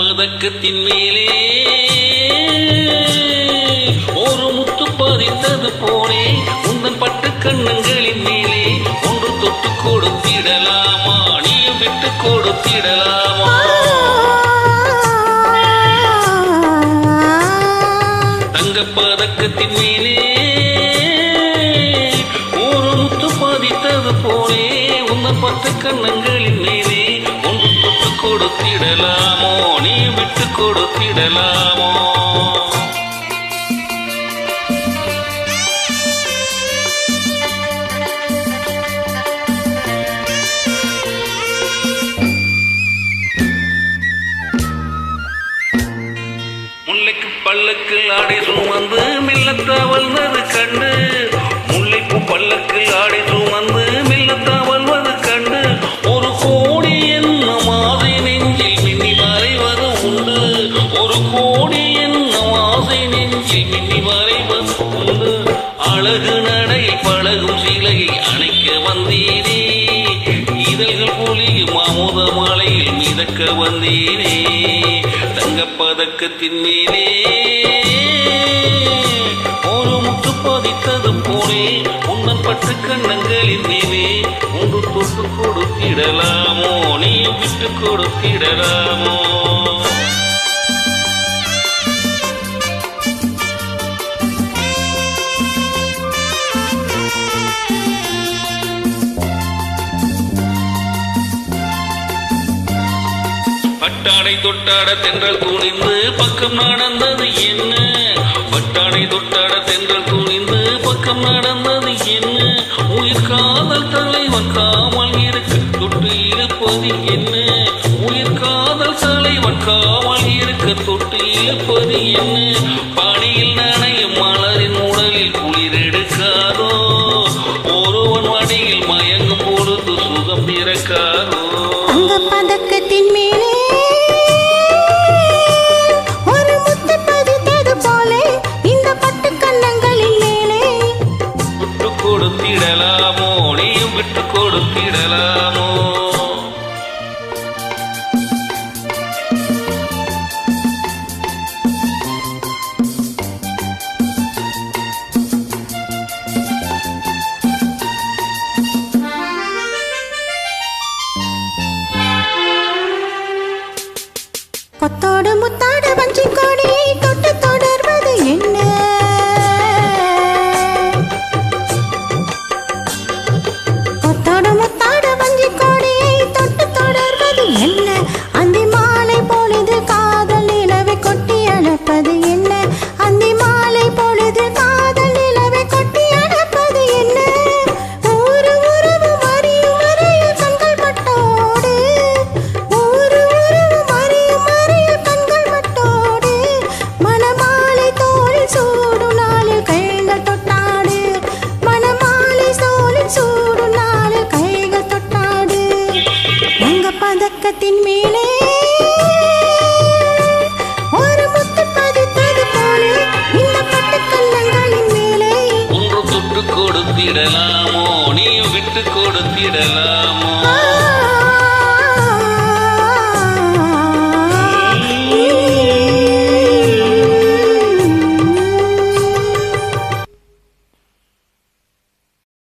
பதக்கத்தின் மேலே ஒரு முத்து பதித்தது போலே உந்தன் பட்டு கண்ணங்களின் மேலே ஒன்று தொட்டு கொடுத்திடலாமா நீயும் விட்டு கொடுத்திடலாமா தங்க பதக்கத்தின் மேலே ஒரு முத்து பதித்தது போலே உந்தன் பட்டு கண்ணங்களின் மேலே ஒன்று தொட்டு கொடுத்திடலாமோ நீ விட்டு கொடுத்திடலாமோ முல்லைக்கு பல்லக்கு ஆடை சுமந்து மில்லத்தவழ்வது கண்டு முல்லைக்கு பல்லக்கு ஆடை சுமந்து மில்லத்தவழ்வது கண்டு ஒரு கோடி என்ன மாதை நெஞ்சில் மின்னி மறைவது உண்டு ஒரு கோடி என்ன மாதை நெஞ்சில் மின்னி மறைவது உண்டு அழகு நடை பழகும் சிலையை அணைக்க வந்தீனே இதழ்கள் பொழியும் அமுத மலையில் மிதக்க வந்தீனே தங்கப்பதக்கத்தின் மேலே ஒரு முத்து பதித்தது போலே உன்னன் பட்டு கண்ணங்களின் மேலே ஒன்று தொட்டு கொடுத்திடலாமோ நீயும் விட்டு கொடுத்திடலாமோ பட்டாடை தொட்டாட தென்றல் துணிந்து பக்கம் நடந்தது என்ன பட்டாடை தொட்டாட தென்றல் துணிந்து பக்கம் நடந்தது என்ன உயிர் காதல் தலைவன் காமல் இருக்க தொட்டு இழுப்பது என்ன உயிர் காதல் தலைவன் காமல் இருக்க தொட்டு இழுப்பது என்ன பணியில் நனையும் மலரின் உடலில் குளிர் எடுக்காதோ ஒருவன் மடியில் மயங்கும் பொழுது சுகம் பிறக்காதோ பதக்கத்தின் மேலே கொடுத்திடலாமோ நீயும் விட்டு கொடுத்திடலாமோ கொத்தோடு முத்தாடு வஞ்சி கொடியை தொட்டு தொடர்வது என்ன கொத்தோடு முத்தாடு வஞ்சி கொடியை தொட்டு தொடர்வது என்ன அந்தி மாலை பொழுது காதல் நிலவை கொட்டி அழைப்பது என்ன அந்தி மாலை பொழுது காதல் நிலவை கொட்டி அழைப்பது என்ன ஒரு உறவு மறியும் வரையில் கண்கள் பட்டோடு ஒரு உறவு மறியும் வரையில் கண்கள் பட்டோடு மணமாலை தோளில் சூடும் நாளில் கைகள் தொட்டாடு மணமாலை தோளில் சூடும் நாளில் கைகள் தொட்டாடு தங்க பதக்கத்தின் மேலே ஒரு முத்து பதித்தது போலே இந்த பட்டு கண்ணங்களின் மேலே ஒன்று தொட்டு கொடுத்திடலாமோ நீயும் விட்டு கொடுத்திடலாம்